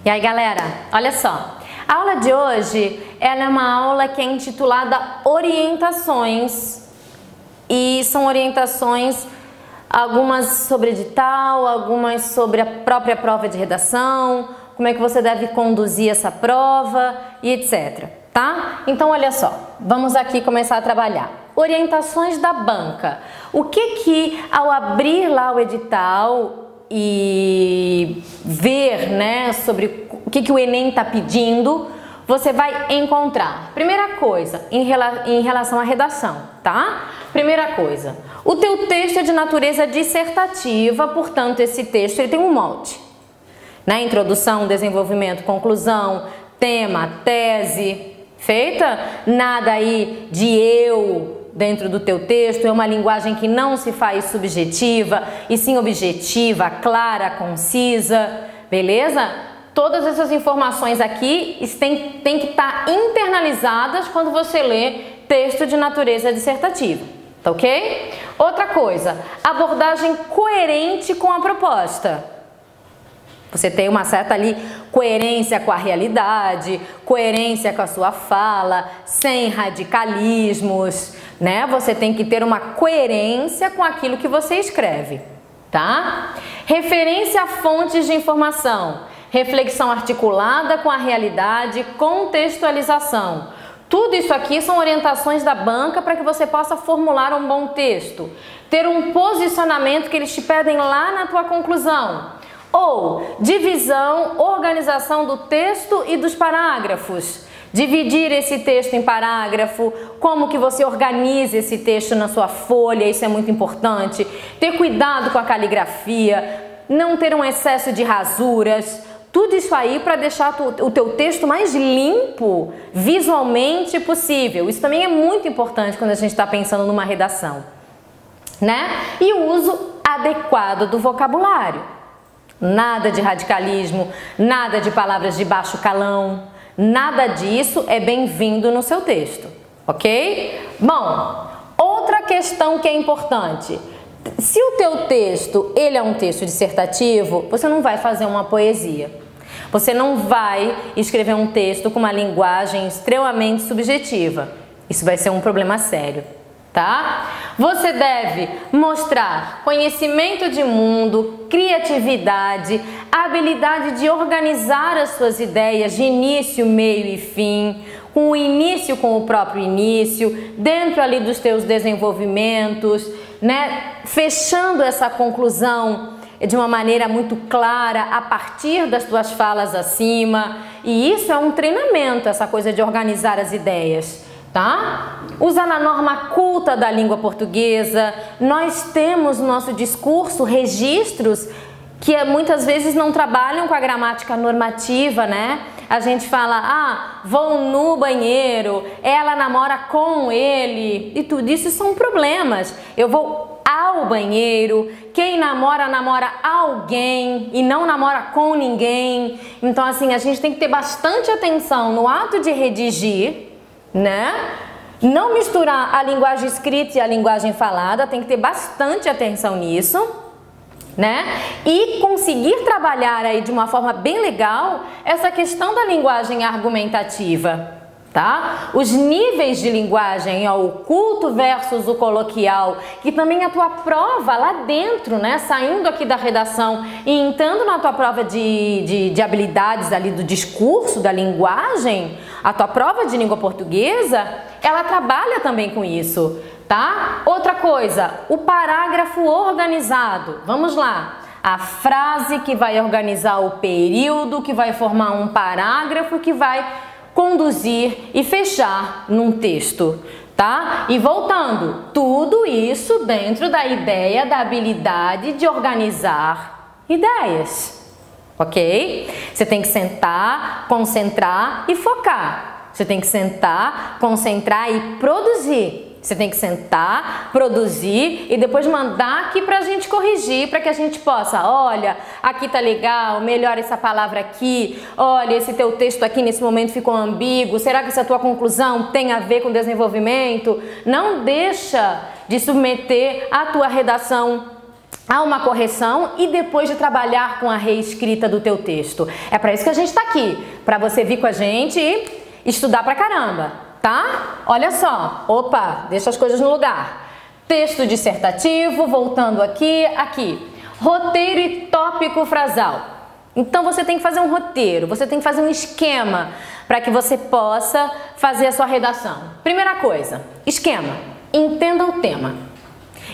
E aí, galera, olha só. A aula de hoje, ela é uma aula que é intitulada Orientações. E são orientações, algumas sobre edital, algumas sobre a própria prova de redação, como é que você deve conduzir essa prova e etc. Tá? Então, olha só, vamos aqui começar a trabalhar. Orientações da banca. O que ao abrir lá o edital e ver, né, sobre o que o Enem está pedindo, você vai encontrar. Primeira coisa, em relação à redação, tá? Primeira coisa, o teu texto é de natureza dissertativa, portanto, esse texto ele tem um molde, né? Introdução, desenvolvimento, conclusão, tema, tese, feita? Nada aí de eu dentro do teu texto, é uma linguagem que não se faz subjetiva, e sim objetiva, clara, concisa, beleza? Todas essas informações aqui têm que estar internalizadas quando você lê texto de natureza dissertativa, tá ok? Outra coisa, abordagem coerente com a proposta. Você tem uma certa ali coerência com a realidade, coerência com a sua fala, sem radicalismos, né? Você tem que ter uma coerência com aquilo que você escreve, tá? Referência a fontes de informação, reflexão articulada com a realidade, contextualização. Tudo isso aqui são orientações da banca para que você possa formular um bom texto, ter um posicionamento que eles te pedem lá na tua conclusão. Ou divisão, organização do texto e dos parágrafos. Dividir esse texto em parágrafo, como que você organiza esse texto na sua folha, isso é muito importante. Ter cuidado com a caligrafia, não ter um excesso de rasuras. Tudo isso aí para deixar o teu texto mais limpo visualmente possível. Isso também é muito importante quando a gente está pensando numa redação, né? E o uso adequado do vocabulário. Nada de radicalismo, nada de palavras de baixo calão, nada disso é bem-vindo no seu texto, ok? Bom, outra questão que é importante. Se o teu texto ele é um texto dissertativo, você não vai fazer uma poesia. Você não vai escrever um texto com uma linguagem extremamente subjetiva. Isso vai ser um problema sério, tá? Você deve mostrar conhecimento de mundo, criatividade, habilidade de organizar as suas ideias de início, meio e fim, com o início com o próprio início, dentro ali dos teus desenvolvimentos, né? Fechando essa conclusão de uma maneira muito clara a partir das tuas falas acima. E isso é um treinamento, essa coisa de organizar as ideias, tá? Usar a norma culta da língua portuguesa. Nós temos no nosso discurso registros que muitas vezes não trabalham com a gramática normativa, né? A gente fala, vou no banheiro, ela namora com ele, e tudo isso são problemas. Eu vou ao banheiro, quem namora, namora alguém e não namora com ninguém. Então, assim, a gente tem que ter bastante atenção no ato de redigir, né? Não misturar a linguagem escrita e a linguagem falada, tem que ter bastante atenção nisso, né? E conseguir trabalhar aí de uma forma bem legal essa questão da linguagem argumentativa, tá? Os níveis de linguagem, o culto versus o coloquial, que também a tua prova lá dentro, né? Saindo aqui da redação e entrando na tua prova de habilidades ali do discurso, da linguagem, a tua prova de língua portuguesa, ela trabalha também com isso, tá? Outra coisa, o parágrafo organizado. Vamos lá. A frase que vai organizar o período, que vai formar um parágrafo, que vai conduzir e fechar num texto, tá? E voltando, tudo isso dentro da ideia da habilidade de organizar ideias, ok? Você tem que sentar, concentrar e focar. Você tem que sentar, concentrar e produzir. Você tem que sentar, produzir e depois mandar aqui pra gente corrigir, para que a gente possa, olha, aqui tá legal, melhora essa palavra aqui, olha, esse teu texto aqui nesse momento ficou ambíguo, será que essa tua conclusão tem a ver com desenvolvimento? Não deixa de submeter a tua redação há uma correção e depois de trabalhar com a reescrita do teu texto. É para isso que a gente está aqui, para você vir com a gente e estudar pra caramba, tá? Olha só, opa, deixa as coisas no lugar. Texto dissertativo, voltando aqui. Roteiro e tópico frasal. Então você tem que fazer um roteiro, você tem que fazer um esquema para que você possa fazer a sua redação. Primeira coisa, esquema. Entenda o tema.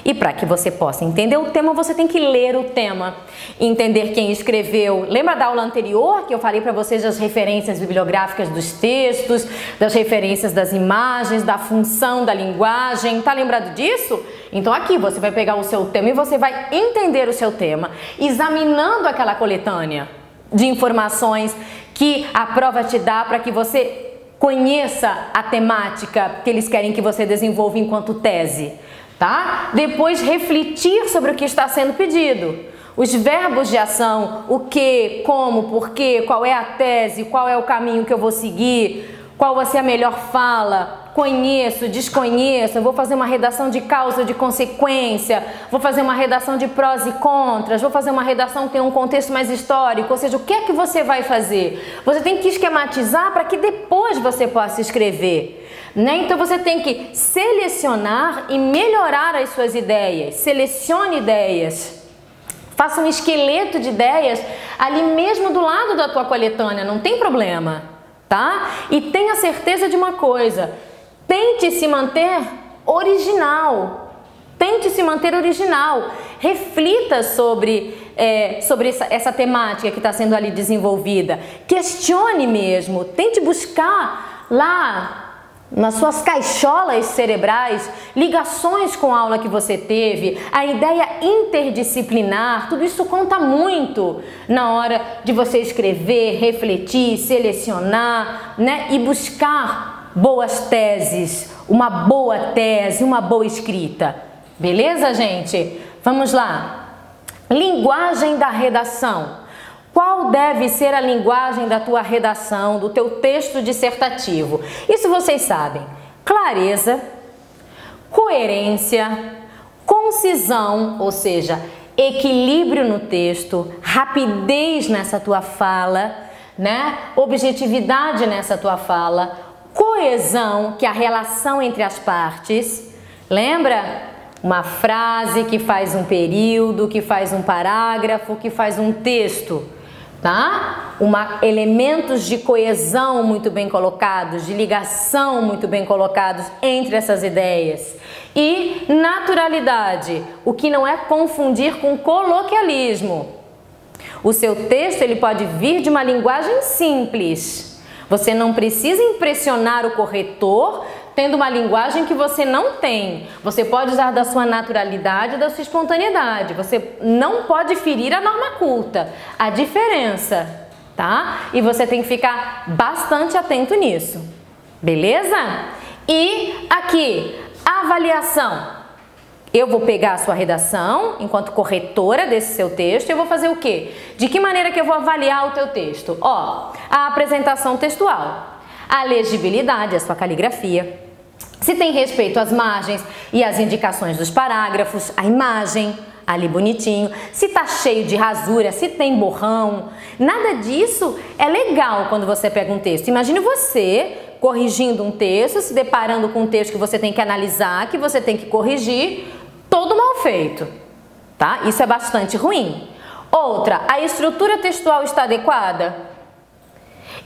E para que você possa entender o tema, você tem que ler o tema, entender quem escreveu. Lembra da aula anterior que eu falei para vocês das referências bibliográficas dos textos, das referências das imagens, da função da linguagem? Tá lembrado disso? Então aqui você vai pegar o seu tema e você vai entender o seu tema, examinando aquela coletânea de informações que a prova te dá para que você conheça a temática que eles querem que você desenvolva enquanto tese. Tá? Depois refletir sobre o que está sendo pedido. Os verbos de ação, o que, como, porquê, qual é a tese, qual é o caminho que eu vou seguir, qual vai ser a melhor fala, conheço, desconheço, eu vou fazer uma redação de causa, de consequência, vou fazer uma redação de prós e contras, vou fazer uma redação que tem um contexto mais histórico, ou seja, o que é que você vai fazer? Você tem que esquematizar para que depois você possa escrever. Né? Então você tem que selecionar e melhorar as suas ideias. Selecione ideias. Faça um esqueleto de ideias ali mesmo do lado da tua coletânea, não tem problema, tá? E tenha certeza de uma coisa, tente se manter original. Tente se manter original. Reflita sobre essa temática que está sendo ali desenvolvida. Questione mesmo. Tente buscar lá nas suas caixolas cerebrais, ligações com a aula que você teve, a ideia interdisciplinar, tudo isso conta muito na hora de você escrever, refletir, selecionar, né? E buscar boas teses, uma boa escrita. Beleza, gente? Vamos lá. Linguagem da redação. Qual deve ser a linguagem da tua redação, do teu texto dissertativo? Isso vocês sabem. Clareza, coerência, concisão, ou seja, equilíbrio no texto, rapidez nessa tua fala, né? Objetividade nessa tua fala, coesão, que é a relação entre as partes. Lembra? Uma frase que faz um período, que faz um parágrafo, que faz um texto. Tá? Elementos de coesão muito bem colocados, de ligação muito bem colocados entre essas ideias. E naturalidade, o que não é confundir com coloquialismo. O seu texto ele pode vir de uma linguagem simples. Você não precisa impressionar o corretor tendo uma linguagem que você não tem. Você pode usar da sua naturalidade, da sua espontaneidade. Você não pode ferir a norma culta, a diferença, tá? E você tem que ficar bastante atento nisso, beleza? E aqui, avaliação. Eu vou pegar a sua redação enquanto corretora desse seu texto e eu vou fazer o quê? De que maneira que eu vou avaliar o teu texto? Ó, a apresentação textual, a legibilidade, a sua caligrafia, se tem respeito às margens e às indicações dos parágrafos, a imagem, ali bonitinho, se tá cheio de rasura, se tem borrão, nada disso é legal quando você pega um texto. Imagine você corrigindo um texto, se deparando com um texto que você tem que analisar, que você tem que corrigir, todo mal feito, tá? Isso é bastante ruim. Outra, a estrutura textual está adequada?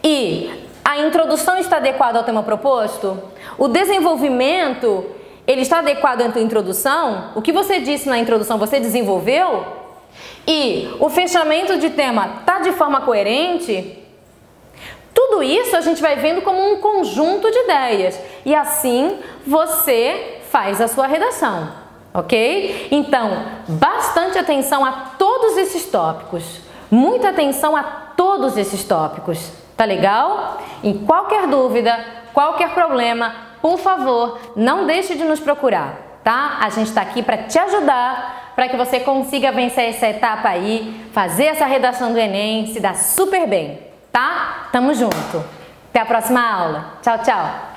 E a introdução está adequada ao tema proposto? O desenvolvimento, ele está adequado à tua introdução? O que você disse na introdução, você desenvolveu? E o fechamento de tema está de forma coerente? Tudo isso a gente vai vendo como um conjunto de ideias. E assim você faz a sua redação, ok? Então, bastante atenção a todos esses tópicos. Muita atenção a todos esses tópicos. Tá legal? Em qualquer dúvida, qualquer problema, por favor, não deixe de nos procurar, tá? A gente está aqui para te ajudar, para que você consiga vencer essa etapa aí, fazer essa redação do Enem, se dar super bem, tá? Tamo junto. Até a próxima aula. Tchau, tchau.